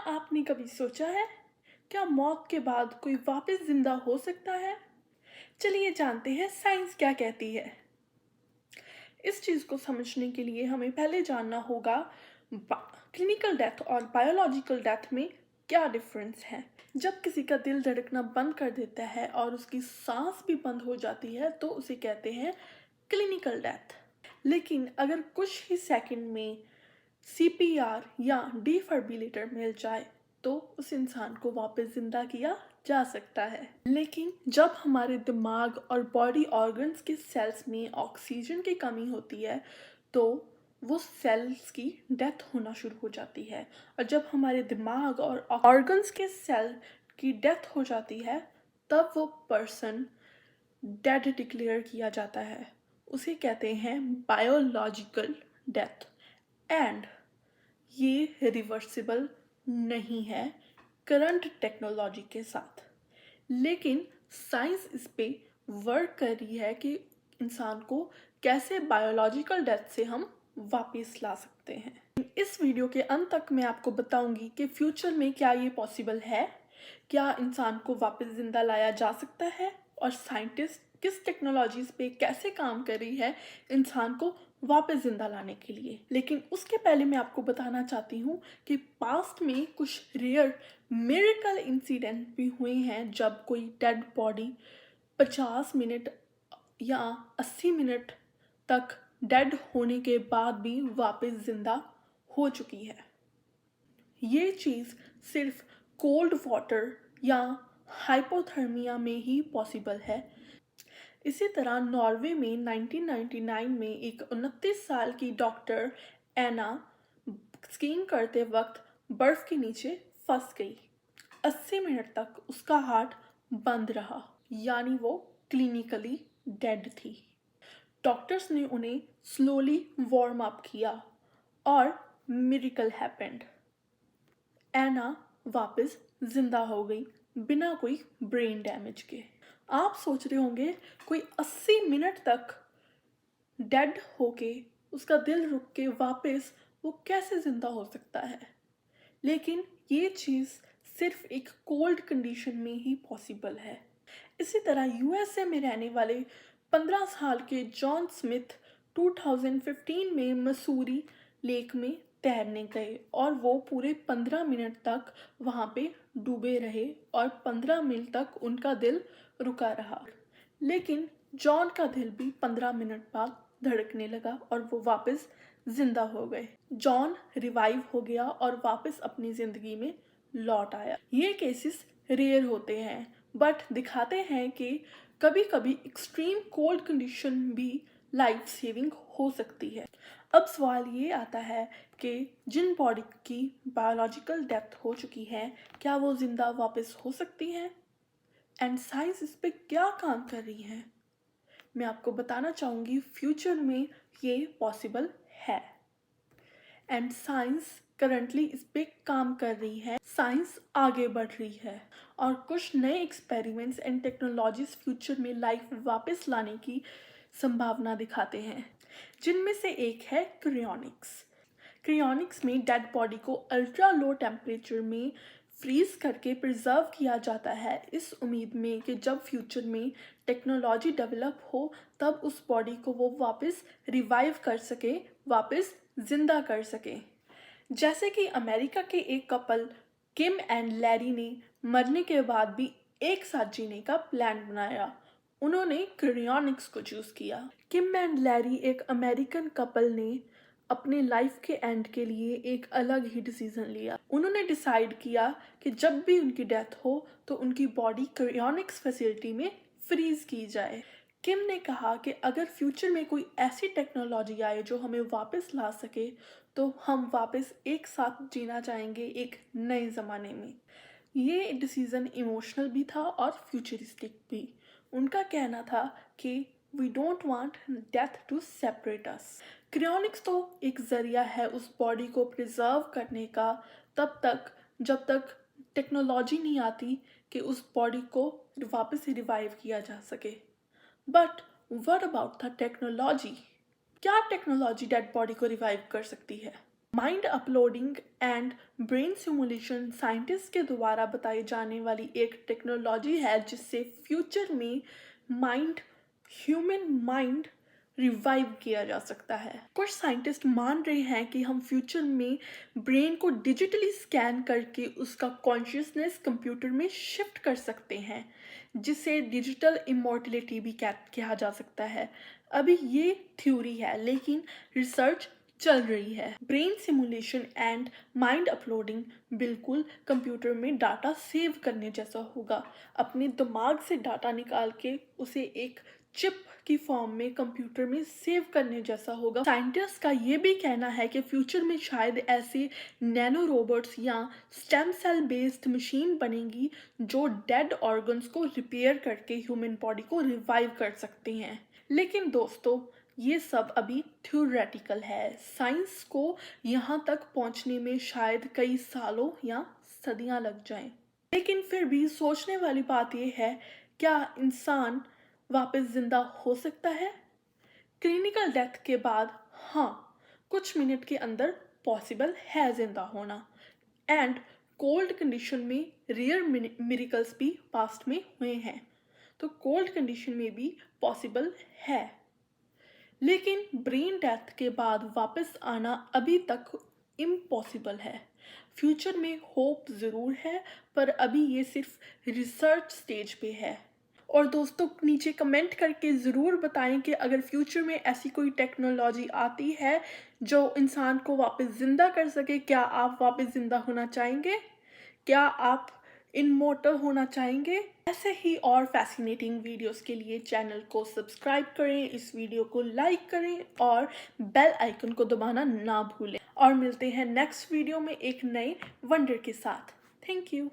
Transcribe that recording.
आपने कभी सोचा है, क्या मौत के बाद कोई वापस जिंदा हो सकता है? चलिए जानते हैं साइंस क्या कहती है। इस चीज़ को समझने के लिए हमें पहले जानना होगा क्लिनिकल डेथ और बायोलॉजिकल डेथ में क्या डिफरेंस है। जब किसी का दिल धड़कना बंद कर देता है और उसकी सांस भी बंद हो जाती है तो उसे कहते हैं क्लिनिकल डेथ। लेकिन अगर कुछ ही सेकंड में सीपीआर या डिफिब्रिलेटर मिल जाए तो उस इंसान को वापस जिंदा किया जा सकता है। लेकिन जब हमारे दिमाग और बॉडी ऑर्गन्स के सेल्स में ऑक्सीजन की कमी होती है तो वो सेल्स की डेथ होना शुरू हो जाती है। और जब हमारे दिमाग और ऑर्गन्स के सेल की डेथ हो जाती है तब वो पर्सन डेड डिक्लेयर किया जाता है। उसे कहते हैं बायोलॉजिकल डेथ। एंड ये रिवर्सिबल नहीं है करंट टेक्नोलॉजी के साथ। लेकिन साइंस इस पे वर्क कर रही है कि इंसान को कैसे बायोलॉजिकल डेथ से हम वापस ला सकते हैं। इस वीडियो के अंत तक मैं आपको बताऊंगी कि फ्यूचर में क्या ये पॉसिबल है, क्या इंसान को वापस जिंदा लाया जा सकता है और साइंटिस्ट किस टेक्नोलॉजीज पे कैसे काम कर रही है इंसान को वापस जिंदा लाने के लिए। लेकिन उसके पहले मैं आपको बताना चाहती हूँ कि पास्ट में कुछ रेयर मिरेकल इंसिडेंट भी हुए हैं जब कोई डेड बॉडी 50 मिनट या 80 मिनट तक डेड होने के बाद भी वापस जिंदा हो चुकी है। ये चीज़ सिर्फ कोल्ड वाटर या हाइपोथर्मिया में ही पॉसिबल है। इसी तरह नॉर्वे में 1999 में एक 29 साल की डॉक्टर एना स्कीइंग करते वक्त बर्फ के नीचे फंस गई। 80 मिनट तक उसका हार्ट बंद रहा, यानी वो क्लिनिकली डेड थी। डॉक्टर्स ने उन्हें स्लोली वार्म अप किया और मिरेकल हैपेंड। एना वापस जिंदा हो गई बिना कोई ब्रेन डैमेज के। आप सोच रहे होंगे कोई 80 मिनट तक डेड होके उसका दिल रुक के वापस वो कैसे जिंदा हो सकता है। लेकिन ये चीज़ सिर्फ एक कोल्ड कंडीशन में ही पॉसिबल है। इसी तरह यूएसए में रहने वाले 15 साल के जॉन स्मिथ 2015 में मसूरी लेक में तैरने गए और वो पूरे 15 मिनट तक वहाँ पे डूबे रहे और 15 मिनट तक उनका दिल रुका रहा। लेकिन जॉन का दिल भी 15 मिनट बाद धड़कने लगा और वो वापस जिंदा हो गए। जॉन रिवाइव हो गया और वापस अपनी ज़िंदगी में लौट आया। ये केसेस रेयर होते हैं बट दिखाते हैं कि कभी कभी एक्सट्रीम कोल्ड कंडीशन भी लाइफ सेविंग हो सकती है। अब सवाल ये आता है कि जिन बॉडी की बायोलॉजिकल डेथ हो चुकी है क्या वो जिंदा वापस हो सकती हैं एंड साइंस इस पे क्या काम कर रही है। मैं आपको बताना चाहूँगी फ्यूचर में ये पॉसिबल है एंड साइंस करंटली इस पे काम कर रही है। साइंस आगे बढ़ रही है और कुछ नए एक्सपेरिमेंट्स एंड टेक्नोलॉजीज फ्यूचर में लाइफ वापस लाने की संभावना दिखाते हैं, जिनमें से एक है क्रियोनिक्स। क्रियोनिक्स में डेड बॉडी को अल्ट्रा लो टेम्परेचर में फ्रीज करके प्रिजर्व किया जाता है इस उम्मीद में कि जब फ्यूचर में टेक्नोलॉजी डेवलप हो तब उस बॉडी को वो वापस रिवाइव कर सके, वापस जिंदा कर सके। जैसे कि अमेरिका के एक कपल किम एंड लैरी ने मरने के बाद भी एक साथ जीने का प्लान बनाया। उन्होंने क्रियोनिक्स को चूज किया। किम एंड लैरी एक अमेरिकन कपल ने अपने लाइफ के एंड के लिए एक अलग ही डिसीजन लिया। उन्होंने डिसाइड किया कि जब भी उनकी डेथ हो तो उनकी बॉडी क्रियोनिक्स फैसिलिटी में फ्रीज की जाए। किम ने कहा कि अगर फ्यूचर में कोई ऐसी टेक्नोलॉजी आए जो हमें वापस ला सके तो हम वापस एक साथ जीना चाहेंगे एक नए ज़माने में। ये डिसीज़न इमोशनल भी था और फ्यूचरिस्टिक भी। उनका कहना था कि we don't want death to separate us. Cryonics तो एक ज़रिया है उस बॉडी को प्रिजर्व करने का तब तक जब तक टेक्नोलॉजी नहीं आती कि उस बॉडी को वापस रिवाइव किया जा सके। But what about the technology? क्या टेक्नोलॉजी डेड बॉडी को रिवाइव कर सकती है? Mind uploading and brain simulation scientist के द्वारा बताई जाने वाली एक टेक्नोलॉजी है जिससे फ्यूचर में माइंड ह्यूमन माइंड रिवाइव किया जा सकता है। कुछ साइंटिस्ट मान रहे हैं कि हम फ्यूचर में ब्रेन को डिजिटली स्कैन करके उसका कॉन्शियसनेस कंप्यूटर में शिफ्ट कर सकते हैं, जिसे डिजिटल इमॉर्टलिटी भी कहा जा सकता है। अभी ये थ्योरी है, लेकिन रिसर्च चल रही है। Brain simulation and mind uploading बिल्कुल कंप्यूटर में डाटा सेव करने जैसा होगा। अपने दिमाग से डाटा निकाल के उसे एक चिप की फॉर्म में कंप्यूटर में सेव करने जैसा होगा। साइंटिस्ट का ये भी कहना है कि फ्यूचर में शायद ऐसे नैनो रोबोट्स या स्टेम सेल बेस्ड मशीन बनेगी जो डेड ऑर्गन्स को रिपेयर करके ह्यूमन बॉडी को रिवाइव कर सकते हैं। लेकिन दोस्तों, ये सब अभी थ्योरेटिकल है। साइंस को यहाँ तक पहुँचने में शायद कई सालों या सदियाँ लग जाएं। लेकिन फिर भी सोचने वाली बात यह है, क्या इंसान वापस जिंदा हो सकता है? क्लिनिकल डेथ के बाद हाँ, कुछ मिनट के अंदर पॉसिबल है जिंदा होना। एंड कोल्ड कंडीशन में रेयर मिरेकल्स भी पास्ट में हुए हैं, तो कोल्ड कंडीशन में भी पॉसिबल है। लेकिन ब्रेन डेथ के बाद वापस आना अभी तक इम्पॉसिबल है। फ्यूचर में होप ज़रूर है, पर अभी ये सिर्फ रिसर्च स्टेज पे है। और दोस्तों, नीचे कमेंट करके ज़रूर बताएं कि अगर फ्यूचर में ऐसी कोई टेक्नोलॉजी आती है जो इंसान को वापस ज़िंदा कर सके, क्या आप वापस ज़िंदा होना चाहेंगे? क्या आप इमॉर्टल होना चाहेंगे? ऐसे ही और फैसिनेटिंग वीडियोस के लिए चैनल को सब्सक्राइब करें, इस वीडियो को लाइक करें और बेल आइकन को दबाना ना भूलें। और मिलते हैं नेक्स्ट वीडियो में एक नए वंडर के साथ। Thank you.